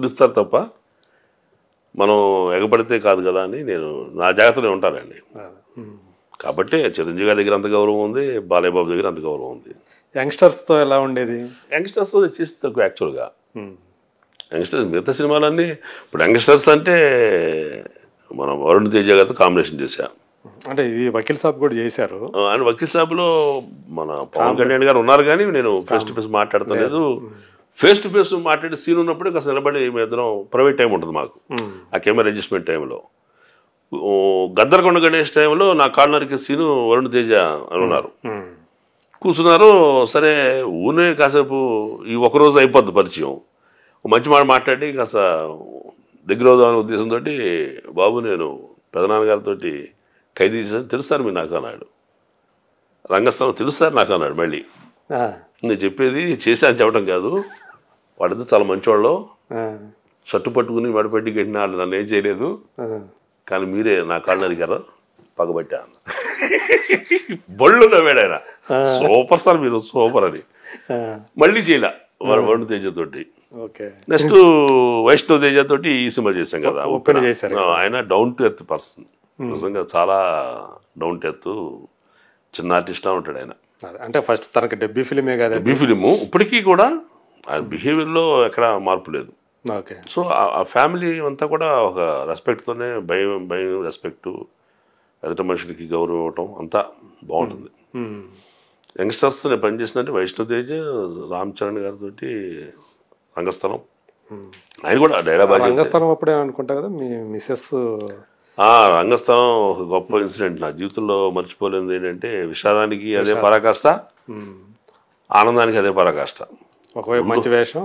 పిలుస్తారు తప్ప మనం ఎగపడితే కాదు కదా అని నేను నా జాగ్రత్తలో ఉంటానండి. కాబట్టి చిరంజీవి గారి దగ్గర అంత గౌరవం ఉంది, బాలయ్య బాబు దగ్గర అంత గౌరవం ఉంది. యంగ్స్టర్స్తో ఎలా ఉండేది? యంగ్స్టర్స్ చేసి తక్కువ యాక్చువల్గా. యంగ్స్టర్స్ మిగతా సినిమాలన్నీ ఇప్పుడు యంగ్స్టర్స్ అంటే మనం వరుణ్ తేజ గారితో కాంబినేషన్ చేశాం. అంటే ఇది వకీల్ సాబ్ కూడా చేశారు. అండ్ వకీల్ సాబ్లో మన పవన్ కళ్యాణ్ గారు ఉన్నారు, కానీ నేను ఫేస్ టు ఫేస్ మాట్లాడతలేదు. ఫేస్ టు ఫేస్ మాట్లాడే సీన్ ఉన్నప్పుడు కాస్త నిలబడి మీ ఇద్దరం ప్రైవేట్ టైం ఉంటుంది మాకు ఆ కెమెరా అడ్జస్ట్మెంట్ టైంలో. గద్దరకొండ గణేష్ టైంలో నా కార్నర్కి సీను వరుణ్ తేజ అని ఉన్నారు, కూర్చున్నారు. సరే ఊనే కాసేపు ఈ ఒకరోజు అయిపోద్ది పరిచయం, మంచి మాట మాట్లాడి కాస్త దగ్గర అవుదామనే ఉద్దేశంతో బాబు నేను పెదనాన్నగారితో ఖైదీ చేశాను తెలుస్తారు మీరు నాకు అన్నాడు. రంగస్థలం తెలుస్తారు నాకు అన్నాడు. మళ్ళీ నేను చెప్పేది చేశాను చెప్పడం కాదు, వాడితో చాలా మంచివాళ్ళు, షర్టు పట్టుకుని మడిపెట్టి కట్టిన వాళ్ళు నన్ను ఏం చేయలేదు, కానీ మీరే నా కాళ్ళు నరికారు పగబట్టా అన్న. బళ్ళు నవ్వాడు ఆయన, సూపర్ స్టార్ మీరు సూపర్ అని. మళ్ళీ చేయలే వరుణ్ తేజతోటి. నెక్స్ట్ వైష్ణవ్ తేజతోటి ఈ సినిమా చేశాం కదా. ఆయన డౌన్ టు ఎర్త్ పర్సన్, నిజంగా చాలా డౌన్ టు ఎర్త్ చిన్న ఆర్టిస్ట్లా ఉంటాడు ఆయన. అంటే ఫస్ట్ తనకి డెబ్యూ ఫిలిమే కదా, డెబ్యూ ఫిలిము. ఇప్పటికీ కూడా ఆయన బిహేవియర్లో ఎక్కడ మార్పు లేదు. సో ఆ ఫ్యామిలీ అంతా కూడా ఒక రెస్పెక్ట్తోనే, భయం రెస్పెక్టు, ఎదుట మనుషులకి గౌరవం ఇవ్వటం అంతా బాగుంటుంది. యంగ్స్టర్స్తో నేను పనిచేసినట్టు వైష్ణవ్ తేజ్, రామ్ చరణ్ గారితో రంగస్థలం. ఆయన కూడా డైలాగ్ రంగస్థలం అప్పుడే అనుకుంటా కదా మీ మిస్సెస్. రంగస్థలం ఒక గొప్ప ఇన్సిడెంట్ నా జీవితంలో మర్చిపోలేనిది ఏంటంటే, విషాదానికి అదే పరాకాష్ట, ఆనందానికి అదే పరాకాష్ట. ఒకవైపు మంచి వేషం,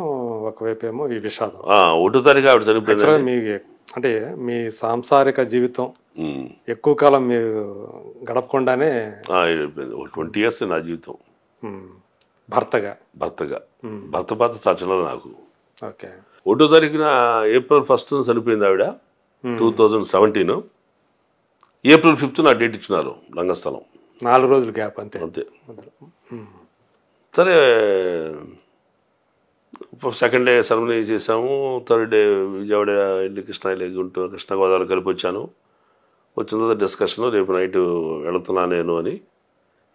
ఒకవైపు ఏమో ఈ విషాదం. 1వ తారీఖు ఆవిడ చనిపోయింది. మీ అంటే మీ సాంసారిక జీవితం ఎక్కువ కాలం మీరు గడపకుండానే 20 years నా జీవితం భర్తగా భర్త చాలా చిన్నది నాకు. 1వ తారీఖున April 1st చనిపోయింది ఆవిడ 2017. April 5th నా డేట్ ఇచ్చినారు రంగస్థలం. 4 రోజులు గ్యాప్ అంతే. సరే సెకండ్ డే సెరమనీ చేసాము. థర్డ్ డే విజయవాడ వెళ్ళి గుంటూరు కృష్ణా గోదావరి కలిపి వచ్చాను. వచ్చిన తర్వాత డిస్కషన్, రేపు నైట్ వెళుతున్నా నేను అని.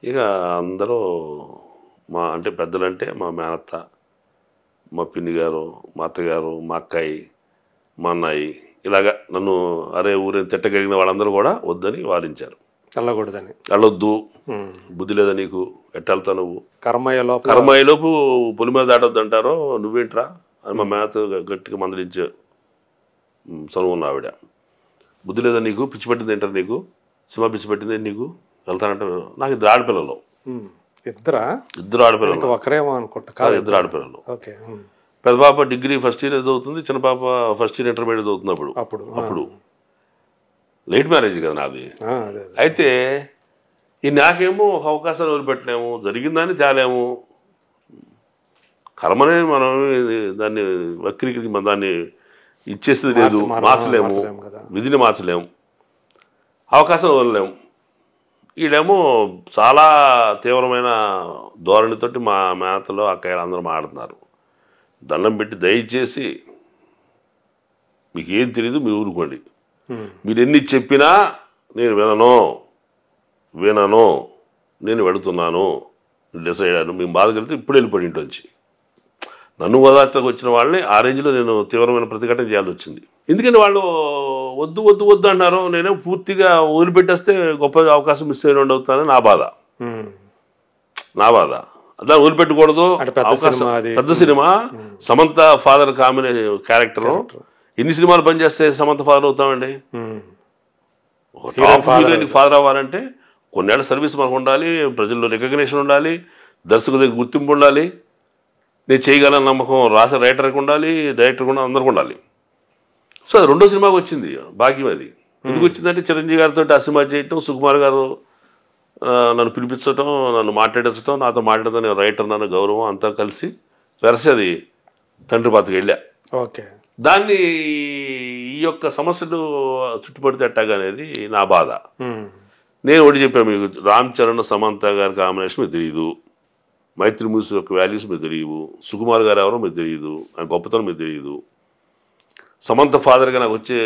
ఇక అందరూ అంటే పెద్దలంటే మా మేనత్త, మా పిన్ని గారు, మా అత్తగారు, మా అక్కాయి, మా అన్నాయి, ఇలాగా నన్ను అరే ఊరిని తిట్టగలిగిన వాళ్ళందరూ కూడా వద్దని వారించారు. వెళ్ళకూడదని, వెళ్ళొద్దు, బుద్ధి లేదా నీకు, ఎట్టెళ్తా నువ్వు, కర్మయ్యలోపు పులి మీద దాటొద్దు అంటారో, నువ్వేంట్రా అని మా మేత గట్టిగా మందలించే చదువు ఉన్న ఆవిడ. బుద్ధి లేదా నీకు, పిచ్చి పట్టింది ఏంటారు నీకు, సినిమా పిచ్చి పట్టింది నీకు, వెళ్తానంటే. నాకు 2 ఆడపిల్లలు. 2 ఆడపిల్లలు, ఒకరేమో అనుకుంటా. 2 ఆడపిల్లలు. పెద్ద పాప డిగ్రీ ఫస్ట్ ఇయర్ చదువుతుంది, చిన్న పాప ఫస్ట్ ఇయర్ ఇంటర్మీడియట్ చదువుతుంది. అప్పుడు లేట్ మ్యారేజ్ కదా నాది. అయితే ఈ నాకేమో ఒక అవకాశాలు వదిలిపెట్టలేము, జరిగిందని తేలేము. కర్మనే మనం దాన్ని వక్రీకరించి మన దాన్ని ఇచ్చేసేది లేదు, మార్చలేము, విధిని మార్చలేము, అవకాశం వదలలేము. వీళ్ళేమో చాలా తీవ్రమైన ధోరణితోటి మా మేతలో అక్కయ్యలు అందరూ మాట్లాడుతున్నారు. దండం పెట్టి దయచేసి మీకు ఏం తెలీదు, మీరు ఊరుకోండి, మీరు ఎన్ని చెప్పినా నేను వినను, నేను వెళుతున్నాను, డిసైడ్ అయ్యాను, మేము బాధ కలిగితే ఇప్పుడు వెళ్ళిపోయి ఇంట్లోంచి. నన్ను ఓదార్తకు వచ్చిన వాళ్ళని ఆ రేంజ్లో నేను తీవ్రమైన ప్రతిఘటన చేయాల్సి వచ్చింది. ఎందుకంటే వాళ్ళు వద్దు వద్దు వద్దు అన్నారు, నేనే పూర్తిగా వదిలిపెట్టేస్తే గొప్ప అవకాశం మిస్ అయిన అవుతానని నా బాధ. దాన్ని వదిలిపెట్టకూడదు. పెద్ద cinema, Samantha father combination character. ఎన్ని సినిమాలు పనిచేస్తే సమంత ఫాదర్ అవుతామండి? ఫాదర్ అవ్వాలంటే కొన్నేళ్ల సర్వీస్ మనకు ఉండాలి, ప్రజల్లో రికగ్నేషన్ ఉండాలి, దర్శకుల దగ్గర గుర్తింపు ఉండాలి, నేను చేయగలను నమ్మకం రాసే రైటర్కి ఉండాలి, డైరెక్టర్కి ఉండాలి, అందరికి ఉండాలి. సో అది 2వ సినిమాకి వచ్చింది భాగ్యం. అది ఎందుకు వచ్చిందంటే చిరంజీవి గారితో ఆ సినిమా చేయటం, సుకుమార్ గారు నన్ను పిలిపించడం, నన్ను మాట్లాడించడం, నాతో మాట్లాడడం, నేను రైటర్, నన్ను గౌరవం అంతా కలిసి వెరసి అది తండ్రి పాత్రకి వెళ్ళా. దాన్ని ఈ యొక్క సమస్యలు చుట్టుపడితే ఎట్టాగా అనేది నా బాధ. నేను ఒకటి చెప్పాను మీకు, రామ్ చరణ్ సమంత గారి కాంబినేషన్ మీకు తెలియదు, మైత్రి మూవీస్ యొక్క వాల్యూస్ మీకు తెలియదు, సుకుమార్ గారు ఎవరో మీకు తెలియదు, ఆయన గొప్పతనం మీకు తెలియదు. సమంత ఫాదర్గా నాకు వచ్చే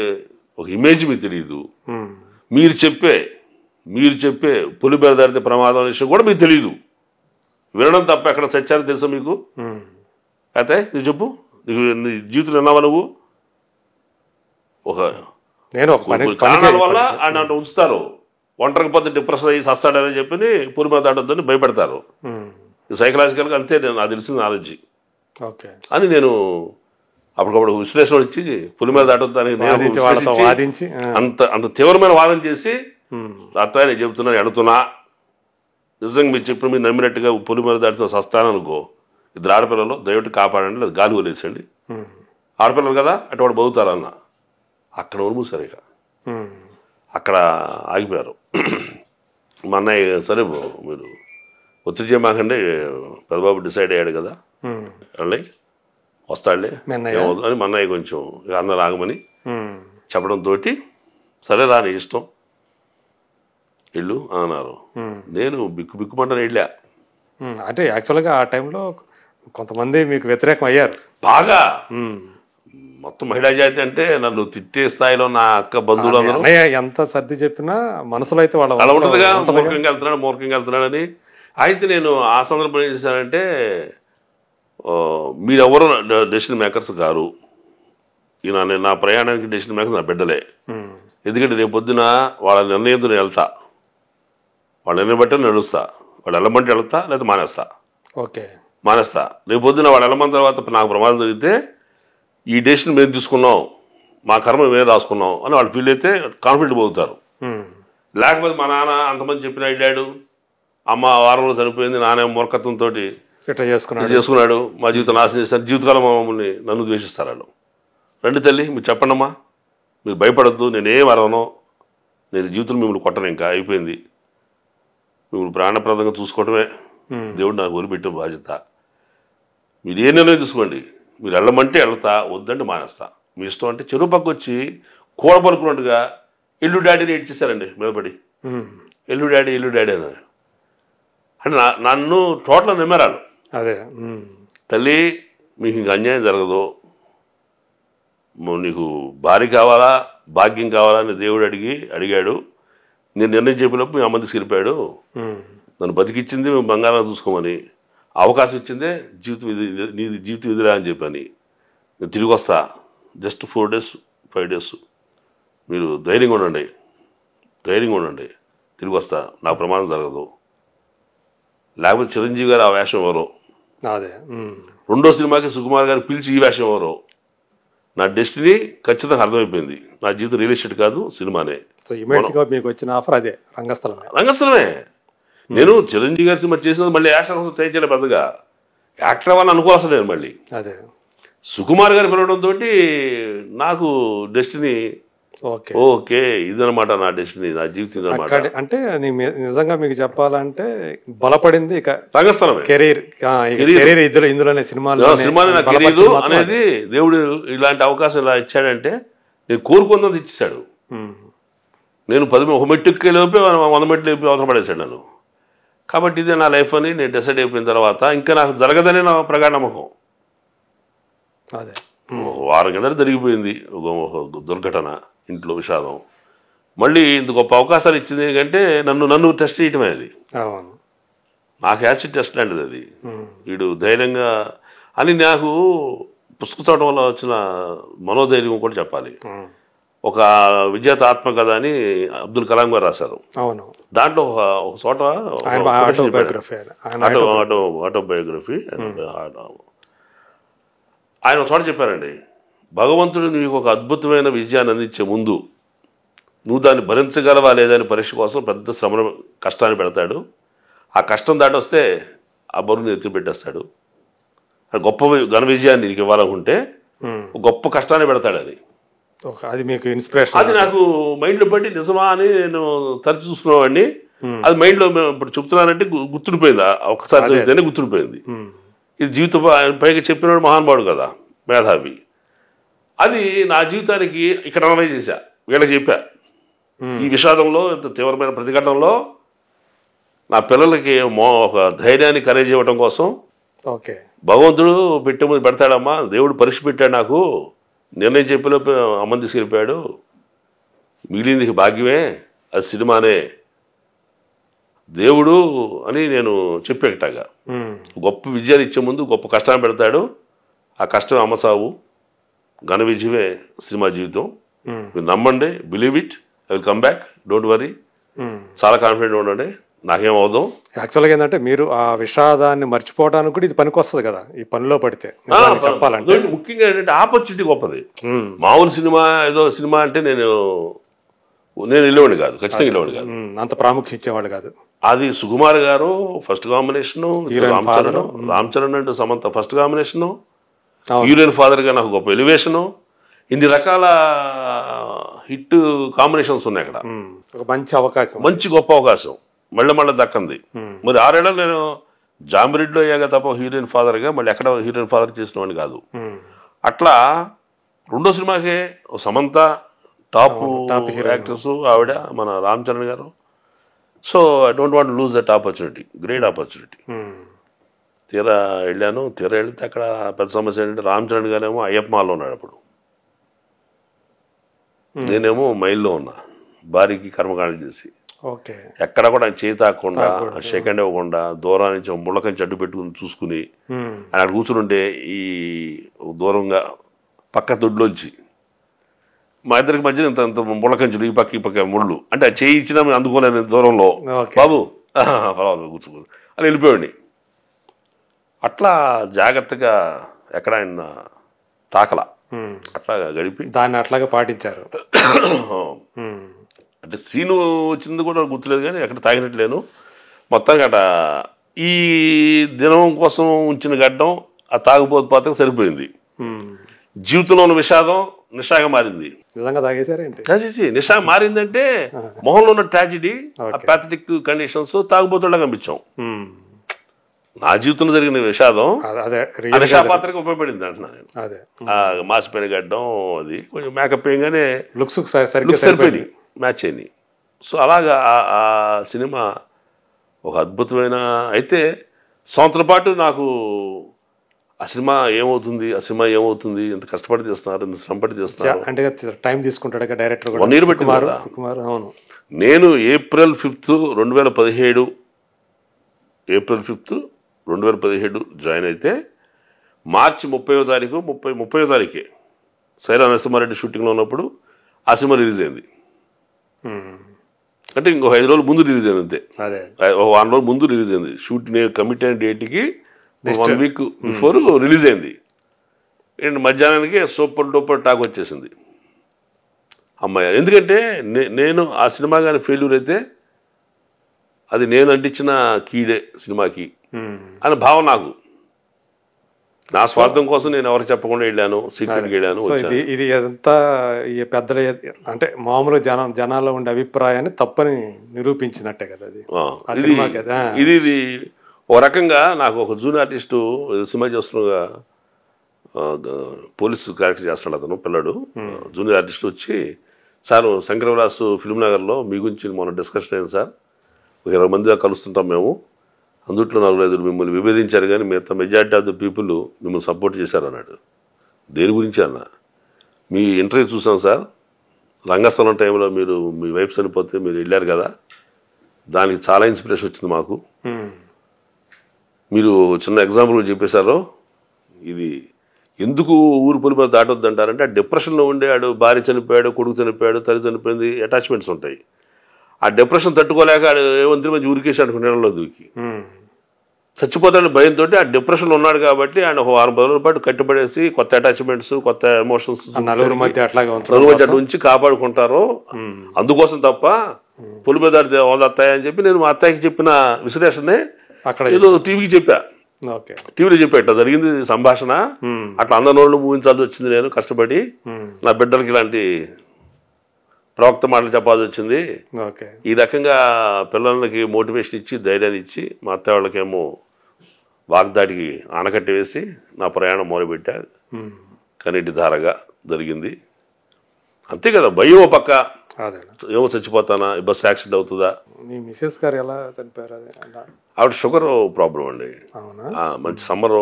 ఒక ఇమేజ్ మీకు తెలియదు. మీరు చెప్పే పులి బెరదారితే ప్రమాదం విషయం కూడా మీకు తెలియదు. వినడం తప్ప ఎక్కడ సత్యాన్ని తెలుసా మీకు? అయితే నువ్వు చెప్పు, నీ జీవితంలో విన్నావా నువ్వు? ఒక కారణాల వల్ల ఆయన ఉంచుతారు, ఒంటరికి పోతే డిప్రెషన్ అయ్యి సస్తాడని చెప్పి పులి మీద దాటొద్దని భయపెడతారు. సైకలాజికల్గా అంతే నాకు తెలిసిన నాలెడ్జ్ అని నేను అప్పటికప్పుడు విశ్లేషణ వచ్చి పులి మీద దాటొద్దని అంత తీవ్రమైన వాదన చేసి అత్త నేను చెబుతున్నా ఎడుతున్నా, నిజంగా మీరు చెప్పిన మీరు నమ్మినట్టుగా పులి మీద దాటుతున్న సస్తాననుకో, ఇద్దరు ఆడపిల్లలు దయవిಟ್ಟು కాపాడండి, లేదా గాలి వదిలేసండి, ఆడపిల్లలు కదా అటువంటి బతుకుతారన్న. అక్కడ ఉరుమూసారు, ఇక అక్కడ ఆగిపోయారు. మా అన్నయ్య సరే మీరు ఒత్తిడి చేయమాకండి, పెద్దబాబు డిసైడ్ అయ్యాడు కదా అండి, వస్తాడులే ఏమవుతుంది అని మా అన్నయ్య కొంచెం ఇక అందరు ఆగమని చెప్పడంతో సరే రా నీ ఇష్టం ఇల్లు అన్నారు. నేను బిక్కుమంటాను వెళ్ళా. అంటే యాక్చువల్గా ఆ టైంలో కొంతమంది మీకు వ్యతిరేకం అయ్యారు బాగా. మొత్తం మహిళా జాతి అంటే నన్ను తిట్టే స్థాయిలో నా అక్క బంధువులు ఎంత సర్ది చెప్పినా మనసులో అయితే వాళ్ళ అలా ఉంటుందిగా, మూర్ఖంగా వెళ్తున్నాడని. అయితే నేను ఆ సందర్భం ఏం చేశానంటే, మీరెవరు డెసిషన్ మేకర్స్ కారు, ఈయన నా ప్రయాణానికి డెసిషన్ మేకర్స్ నా బిడ్డలే. ఎందుకంటే రేపు పొద్దున వాళ్ళ నిర్ణయంతో నేను వెళ్తా, వాళ్ళ నిర్ణయం బట్టి నడుస్తా. వాళ్ళు వెళ్ళమంటే వెళ్తా, లేదా మానేస్తా. రేపు పొద్దున వాళ్ళు వెళ్ళమన్న తర్వాత నాకు ప్రమాదం జరిగితే ఈ డెసిషన్ మేము తీసుకున్నాం, మా కర్మ మేము రాసుకున్నాం అని వాళ్ళు ఫీల్ అయితే కాన్ఫిడెంట్ పోతారు. లేకపోతే మా నాన్న అంతమంది చెప్పిన వెళ్ళాడు, అమ్మ వారంలో చనిపోయింది, నాన్న మూర్ఖత్వంతో చేసుకున్నాడు, మా జీవితం నాశనం చేస్తారు, జీవితకాలం మమ్మల్ని నన్ను ద్వేషిస్తారు వాళ్ళు. రండి తల్లి మీరు చెప్పండమ్మా, మీరు భయపడద్దు, నేనేం అరవను, నేను జీవితం మిమ్మల్ని కొట్టను, ఇంకా అయిపోయింది, మిమ్మల్ని ప్రాణప్రదంగా చూసుకోవటమే దేవుడు నాకు వదిలిపెట్టిన బాధ్యత, మీరు ఏ నిర్ణయం తీసుకోండి, మీరు వెళ్ళమంటే వెళ్తా, వద్దంటే మానేస్తా, మీ ఇష్టం అంటే చెరువు పక్క వచ్చి కూడబరుకున్నట్టుగా ఎల్లు డాడీని ఏడ్చేశారండి మీదపడి. ఎల్లు డాడీ అని అంటే నన్ను టోటల్ నమ్మారాలు. అదే తల్లి మీకు ఇంక అన్యాయం జరగదు, నీకు భార్య కావాలా భాగ్యం కావాలా అని దేవుడు అడిగాడు, నేను నిర్ణయం చెప్పినప్పుడు మీ అమ్మ తీసుకెళ్ళిపోయాడు, నన్ను బతికిచ్చింది మేము బంగారం చూసుకోమని, అవకాశం ఇచ్చిందే నీది జీవితం ఇదిరా అని చెప్పని, నేను తిరిగి వస్తా, జస్ట్ 4 days 5 days మీరు ధైర్యంగా ఉండండి, తిరిగి వస్తా, నాకు ప్రమాదం జరగదు, లేకపోతే చిరంజీవి గారు ఆ వేషం ఎవరో, రెండో సినిమాకి సుకుమార్ గారు పిలిచి ఈ వేషం ఎవరో, నా డెస్టినీ ఖచ్చితంగా అర్థమైపోయింది, నా జీవితం రియల్ ఎస్టేట్ కాదు సినిమానే. మీకు వచ్చిన ఆఫర్ అదే రంగస్థలమే. నేను చిరంజీవి గారి సినిమా చేసినది మళ్ళీ యాక్టర్ కోసం ట్రై చేయలే, పెద్దగా యాక్టర్ అని అనుకోవాల్సిన నేను మళ్ళీ సుకుమార్ గారు పిలవడంతో నాకు డెస్టినీ ఓకే ఇదనమాట, నా డెస్టినీ, నా జీవితం అనమాట. అంటే నిజంగా మీకు చెప్పాలంటే బలపడింది ఇక రంగస్థలమే, కెరీర్ ఇందులోనే సినిమాలో నా కెరీర్ అనేది దేవుడు ఇలాంటి అవకాశం ఇలా ఇచ్చాడంటే నేను కోరుకున్నది ఇచ్చేసాడు. నేను 1 మెట్టుకి లోపే 100 మెట్లు లేపి అవసరం పడేసాడు నన్ను. కాబట్టి ఇదే నా లైఫ్ అని నేను డిసైడ్ అయిపోయిన తర్వాత ఇంకా నాకు జరగదనే నా ప్రగాఢ నమ్మకం. అదే వారం కింద జరిగిపోయింది ఒక దుర్ఘటన, ఇంట్లో విషాదం. మళ్ళీ ఇంత గొప్ప అవకాశాలు ఇచ్చింది ఏంటంటే నన్ను టెస్ట్ చేయటమే, అది నాకు యాసిడ్ టెస్ట్ లాంటిది అది. వీడు ధైర్యంగా అని నాకు పుస్తకం చదవడం వల్ల వచ్చిన మనోధైర్యం కూడా చెప్పాలి. ఒక విజేత ఆత్మకథ అని అబ్దుల్ కలాం గారు రాశారు. దాంట్లో ఒక చోట ఆటోబయోగ్రఫీ ఆయన ఒక చోట చెప్పారండి, భగవంతుడు నీకు ఒక అద్భుతమైన విజయాన్ని అందించే ముందు నువ్వు దాన్ని భరించగలవా లేదా అని పరీక్ష కోసం పెద్ద శ్రమ కష్టాన్ని పెడతాడు. ఆ కష్టం దాటి వస్తే ఆ బరువుని ఎత్తి పెట్టేస్తాడు. గొప్ప ఘన విజయాన్ని నీకు ఇవ్వాలనుకుంటే గొప్ప కష్టాన్ని పెడతాడు. అది మీకు ఇన్స్పిరేషన్. అది నాకు మైండ్లో పట్టి నిజమా అని నేను తరచి చూసుకునేవాడిని. అది మైండ్లో ఇప్పుడు చెప్తున్నానంటే గుర్తుండిపోయింది, ఒకసారి చదివితేనే గుర్తుండిపోయింది. ఇది జీవితం పైగా చెప్పినవాడు మహానుభావుడు కదా, మేధావి. అది నా జీవితానికి ఇక్కడ అనలైజ్ చేశా, వీళ్ళకి చెప్పా. ఈ విషాదంలో ఇంత తీవ్రమైన ప్రతిఘటనలో నా పిల్లలకి ఒక ధైర్యాన్ని కరేజ్ ఇవ్వడం కోసం భగవంతుడు పెడతాడమ్మా, దేవుడు పరీక్ష పెట్టాడు నాకు, నిర్ణయం చెప్పేలోపు అమ్మని తీసుకెళ్ళిపోయాడు, మిగిలింది భాగ్యమే, అది సినిమానే, దేవుడు అని నేను చెప్పేటగా. గొప్ప విజయాన్ని ఇచ్చే ముందు గొప్ప కష్టాన్ని పెడతాడు, ఆ కష్టం అమ్మ సావు, ఘన విజయమే సినిమా జీవితం. మీరు నమ్మండి, believe it, I will come back, don't worry, చాలా కాన్ఫిడెంట్ ఉండండి, నాకేం అవుదాం. యాక్చువల్గా ఏంటంటే మీరు ఆ విషాదాన్ని మర్చిపోవడానికి కూడా ఇది పనికి వస్తుంది కదా ఈ పనిలో పడితే, చెప్పాలంటే. ముఖ్యంగా ఏంటంటే ఆపర్చునిటీ గొప్పది. మామూలు సినిమా ఏదో సినిమా అంటే నేను వెళ్ళేవాడిని కాదు, ఖచ్చితంగా వెళ్ళేవాడిని కాదు, అంత ప్రాముఖ్యం ఇచ్చేవాడు కాదు. అది సుకుమార్ గారు first combination, Ram Charan and Samantha first combination, heroine father గా నాకు గొప్ప ఎలివేషను, ఇన్ని రకాల హిట్ కాంబినేషన్స్ ఉన్నాయి అక్కడ. ఒక మంచి అవకాశం, మంచి గొప్ప అవకాశం మళ్ళీ దక్కంది. మరి 6 ఏళ్ళు నేను జాంబిరెడ్డిలో అయ్యాక తప్ప హీరోయిన్ ఫాదర్ గా మళ్ళీ ఎక్కడ హీరోయిన్ ఫాదర్ చేసిన వాడిని కాదు. అట్లా రెండో సినిమాకే సమంత టాప్ యాక్టర్స్, ఆవిడ మన రామ్ చరణ్ గారు. So I don't want lose that opportunity, great opportunity. తీరా వెళ్ళాను, తీరా వెళ్తే అక్కడ పెద్ద సమస్య ఏంటంటే రామ్ చరణ్ గారేమో అయ్యప్ప మాల్లో ఉన్నాడు అప్పుడు, నేనేమో మైల్లో ఉన్నా, భార్యకి కర్మకాండ చేసి ఎక్కడ కూడా ఆయన చేయి తాకుండా, సెకండ్ ఇవ్వకుండా, దూరం నుంచి ముళ్ళకంచి అడ్డు పెట్టుకుని చూసుకుని ఆయన అక్కడ కూర్చుంటే ఈ దూరంగా పక్క దొడ్లోంచి మా ఇద్దరికి మధ్య ఇంత ముళ్ళకంచులు, ఈ పక్క ముళ్ళు, అంటే ఆ చేయి ఇచ్చినా అందుకోలేని దూరంలో, బాబు పర్వాలేదు కూర్చుని అని వెళ్ళిపోయాడు. అట్లా జాగ్రత్తగా ఎక్కడ ఆయన తాకల, అట్లా గడిపి దాన్ని అట్లాగే పాటించారు. అంటే సీను వచ్చింది కూడా గుర్తులేదు కానీ ఎక్కడ తాగినట్లేను. మొత్తానికి అట ఈ దినం కోసం ఉంచిన గడ్డం ఆ తాగుబోతు పాత్రకు సరిపోయింది. జీవితంలో ఉన్న విషాదం నిషాగా మారింది. నిజంగా తాగేసారేంటి? నిషా మారిందంటే మొహంలో ఉన్న ట్రాజిడీ, ప్యాథటిక్ కండిషన్స్ తాగుబోతులా కనిపించాం. నా జీవితంలో జరిగిన విషాదం నిషా పాత్రకు ఉపయోగపడింది అంటున్నాను నేను. మాసిపోయిన గడ్డం అది కొంచెం మేకప్ వేయగానే లుక్స్ సరిపోయింది, మ్యాచ్ అయింది. సో అలాగా ఆ సినిమా ఒక అద్భుతమైన, అయితే సంవత్సరం పాటు నాకు ఆ సినిమా ఏమవుతుంది, ఎంత కష్టపడి చేస్తున్నారు, ఎంత శ్రమపడి చేస్తున్నారు అంటే టైం తీసుకుంటాడు డైరెక్టర్ 1 year పెట్టింది. నేను April 5th, 2017 April 5th, 2017 join అయితే మార్చి 30వ తారీఖే సైరా నరసింహారెడ్డి షూటింగ్లో ఉన్నప్పుడు ఆ సినిమా రిలీజ్ అయింది. అంటే ఇంకో 5 రోజులు ముందు రిలీజ్ అయింది, అంతే, 1 రోజు ముందు రిలీజ్ అయింది. షూటింగ్ కమిట్ అయిన డేట్కి 1 week బిఫోర్ రిలీజ్ అయింది. అండ్ మధ్యాహ్నానికి సూపర్ డూపర్ టాక్ వచ్చేసింది అమ్మాయి. ఎందుకంటే నేను ఆ సినిమా కానీ ఫెయిల్యూర్ అయితే అది నేను అంటించిన కీడే సినిమాకి అని భావం నాకు. నా స్వార్థం కోసం నేను ఎవరికి చెప్పకుండా వెళ్ళాను, సీక్రెట్కి వెళ్ళాను. ఇది ఎంత పెద్దల అంటే మామూలు జనాల్లో ఉండే అభిప్రాయాన్ని తప్పని నిరూపించినట్టే కదా అది. ఇది ఒక రకంగా నాకు ఒక జూనియర్ ఆర్టిస్టు సినిమా చేస్తున్నగా పోలీసు క్యారెక్టర్ చేస్తున్నాడు అతను, పిల్లడు జూనియర్ ఆర్టిస్ట్ వచ్చి, సార్ శంకరవిలాస్ ఫిల్మ్ నగర్లో మీ గురించి మొన్న డిస్కషన్ అయింది సార్, ఒక 20 మందిగా కలుస్తుంటాం మేము, అందుట్లో 4-5 మిమ్మల్ని విభేదించారు కానీ మిగతా మెజారిటీ ఆఫ్ ద పీపుల్ మిమ్మల్ని సపోర్ట్ చేశారు అన్నాడు. దేని గురించి అన్న, మీ ఇంటర్వ్యూ చూసాం సార్, రంగస్థలం టైంలో మీరు మీ వైఫ్ చనిపోతే మీరు వెళ్ళారు కదా, దానికి చాలా ఇన్స్పిరేషన్ వచ్చింది మాకు. మీరు చిన్న ఎగ్జాంపుల్ చెప్పేశారు, ఇది ఎందుకు ఊరు పొలిపో దాటొద్దు అంటారంటే, ఆ డిప్రెషన్లో ఉండేవాడు, భార్య చనిపోయాడు, కొడుకు చనిపోయాడు, తల్లి చనిపోయింది, అటాచ్మెంట్స్ ఉంటాయి. ఆ డిప్రెషన్ తట్టుకోలేక ఏమంత్రి మంచి ఊరికేసాడు నీళ్ళలో దూకి చచ్చిపోతాడు భయంతో. ఆ డిప్రెషన్లో ఉన్నాడు కాబట్టి ఆయన ఒక 6 రోజుల పాటు కట్టుబడేసి కొత్త అటాచ్మెంట్స్, కొత్త ఎమోషన్స్ నలుగురు మధ్య నుంచి కాపాడుకుంటారు. అందుకోసం తప్ప పొలి మీద దాడితే వస్తాయని చెప్పి నేను మా అత్తయ్యకి చెప్పిన విశ్లేషణే అక్కడ ఏదో టీవీకి చెప్పా, టీవీలో చెప్పేట జరిగింది సంభాషణ. అట్లా అందరి ఊహించాల్సి వచ్చింది, నేను కష్టపడి నా బిడ్డలకి ఇలాంటి ప్రవక్త మాటలు చెప్పాల్సి వచ్చింది. ఈ రకంగా పిల్లలకి మోటివేషన్ ఇచ్చి, ధైర్యాన్ని ఇచ్చి, మా అత్త వాళ్ళకేమో వాగ్దాటికి ఆనకట్టి వేసి నా ప్రయాణం మొదలుపెట్టా. కన్నీటి ధారగా జరిగింది, అంతే కదా. భయం పక్క, ఏమో చచ్చిపోతానా, బస్సు యాక్సిడెంట్ అవుతుందా. మీ మిసెస్ గారు ఎలా చనిపోయారు? ఆవిడ షుగర్ ప్రాబ్లం అండి. మంచి సమ్మర్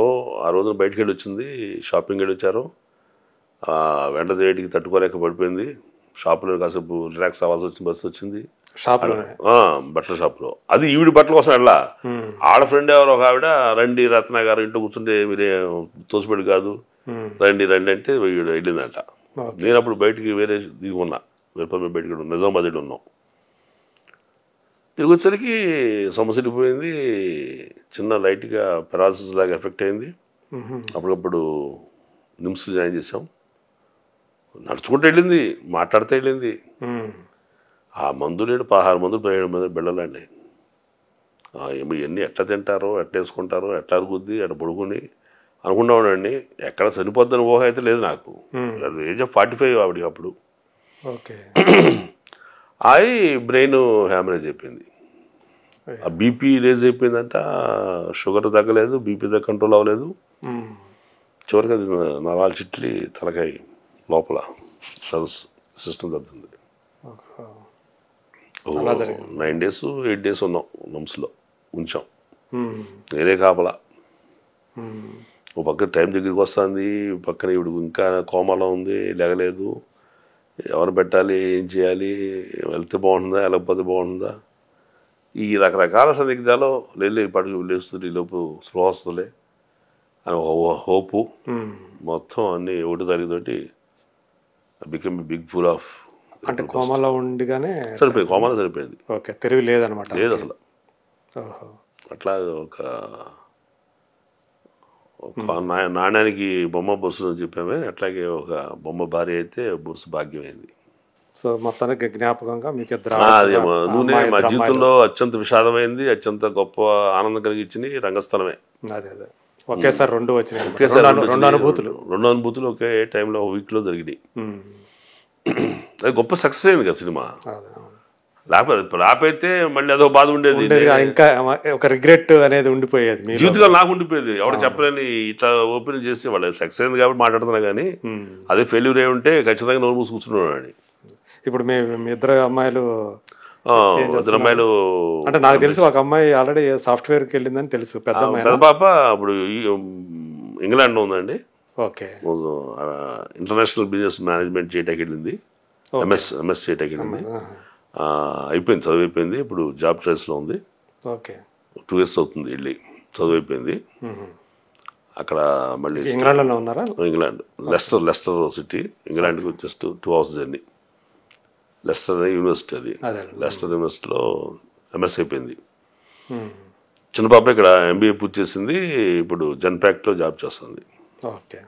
ఆ రోజున బయటకు వెళ్ళి వచ్చింది, షాపింగ్ వెళ్ళి వచ్చారు. వెంట వేటికి తట్టుకోలేక పడిపోయింది. షాపులో కాసేపు రిలాక్స్ అవ్వాల్సి వచ్చింది. బస్సు వచ్చింది షాప్లో బట్టల షాప్లో. అది ఈవిడ బట్టల కోసం వెళ్ళా. ఆడ ఫ్రెండ్ ఎవరో ఒక ఆవిడ, రండి రత్న గారు ఇంట్లో కూర్చుంటే మీరే తోసిపెట్టి కాదు, రండి రండి అంటే వెళ్ళిందంట. నేను అప్పుడు బయటికి వేరే దిగి ఉన్నా, వేరే బయటికి నిజామాబాద్ ఉన్నాం. తిరిగి వచ్చేసరికి సమస్య వెళ్ళిపోయింది. చిన్న లైట్గా పెరాలసిస్ లాగా ఎఫెక్ట్ అయింది. అప్పుడప్పుడు నిమ్స్ జాయిన్ చేసాం. నడుచుకుంటూ వెళ్ళింది, మాట్లాడితే వెళ్ళింది. ఆ మందు లేడు 16 మందులు 17 మంది బిళ్ళలండి. ఇవన్నీ ఎట్లా తింటారో, ఎట్లా వేసుకుంటారో, ఎట్లా అరుగుద్ది, ఎట్లా పడుకుని అనుకున్నామండి. ఎక్కడ చనిపోద్దని ఊహ అయితే లేదు నాకు. ఏజ్ ఆఫ్ 45 ఆవిడకి అప్పుడు. ఓకే. అవి బ్రెయిన్ హ్యామరేజ్ అయిపోయింది. ఆ బీపీ రేజ్ అయిపోయిందంట. షుగర్ తగ్గలేదు, బీపీ కంట్రోల్ అవ్వలేదు. చివరికి అది నరాలు చిట్లి తలకాయ లోపల సిస్టమ్ తగ్గుతుంది. 9 days 8 days ఉన్నాం నమ్స్లో, ఉంచాం. నేనే కాపలా. ఓ పక్క టైం దగ్గరికి వస్తుంది, పక్కన ఇప్పుడు ఇంకా కోమాలో ఉంది, లేగలేదు. ఎవరు పెట్టాలి, ఏం చేయాలి, వెళ్తే బాగుంటుందా, వెళ్ళకపోతే బాగుంటుందా, ఈ రకరకాల సందిగ్ధాలు పడుకు లేస్తుంది. లోపు స్లో వస్తుందిలే అని ఒక హోపు. మొత్తం అన్ని ఒకటి తరగతోటి బికమ్ బిగ్ ఫుల్ ఆఫ్. అంటే కోమాలో ఉండిగానే సరిపోయింది, కోమాలో సరిపోయింది. ఓకే, తెలివి లేదనమాట. లేదు అసలు. అట్లా ఒక నాణ్యానికి బొమ్మ బొస్సు అని చెప్పామే, అట్లాగే ఒక బొమ్మ భార్య అయితే బొస్సు భాగ్యమైంది. సో మొత్తానికి జ్ఞాపకంగా మీకు నూనె మా జీవితంలో అత్యంత విషాదమైంది, అత్యంత గొప్ప ఆనందం కలిగించింది రంగస్థలమే. అదే అదే, ఒకేసారి రెండు వచ్చినాయి. రెండు అనుభూతులు ఒకే టైంలో వీక్లో జరిగినాయి. అది గొప్ప సక్సెస్ అయింది కదా సినిమా. లేకపోతే మళ్ళీ అదో బాధ ఉండేది, ఇంకా ఒక రిగ్రెట్ అనేది ఉండిపోయేది జీవితంలో. నాకు ఉండిపోయేది, ఎవరు చెప్పలేని ఇట్లా ఓపెన్ చేసి వాళ్ళు సక్సెస్ అయింది కాబట్టి మాట్లాడుతున్నా. కానీ అదే ఫెయిల్యూర్ అయి ఉంటే ఖచ్చితంగా నోరు మూసి కూర్చున్నాడు. ఇప్పుడు మీ ఇద్దరు అమ్మాయిలు అంటే నాకు తెలుసు, ఒక అమ్మాయి ఆల్రెడీ సాఫ్ట్వేర్కి వెళ్ళిందని తెలుసు. పెద్ద పాప ఇప్పుడు ఇంగ్లాండ్లో ఉందండి. ఓకే. ఇంటర్నేషనల్ బిజినెస్ మేనేజ్మెంట్ చేయటానికి వెళ్ళింది. ఎంఎస్ చేయటానికి వెళ్ళింది. అయిపోయింది, చదువు అయిపోయింది. ఇప్పుడు జాబ్ ట్రైల్స్లో ఉంది. ఓకే. 2 years అవుతుంది వెళ్ళి, చదువు అయిపోయింది. అక్కడ మళ్ళీ ఇంగ్లాండ్లో ఉన్నారా? England, Leicester city. ఇంగ్లాండ్కి just 2 hours journey. Leicester university, అది లెస్టర్ యూనివర్సిటీలో ఎంఎస్ అయిపోయింది. చిన్న పాప ఇక్కడ ఎంబీఏ పూర్తి చేసింది. ఇప్పుడు జన్పాక్ట్లో జాబ్ చేస్తుంది. ఓకే.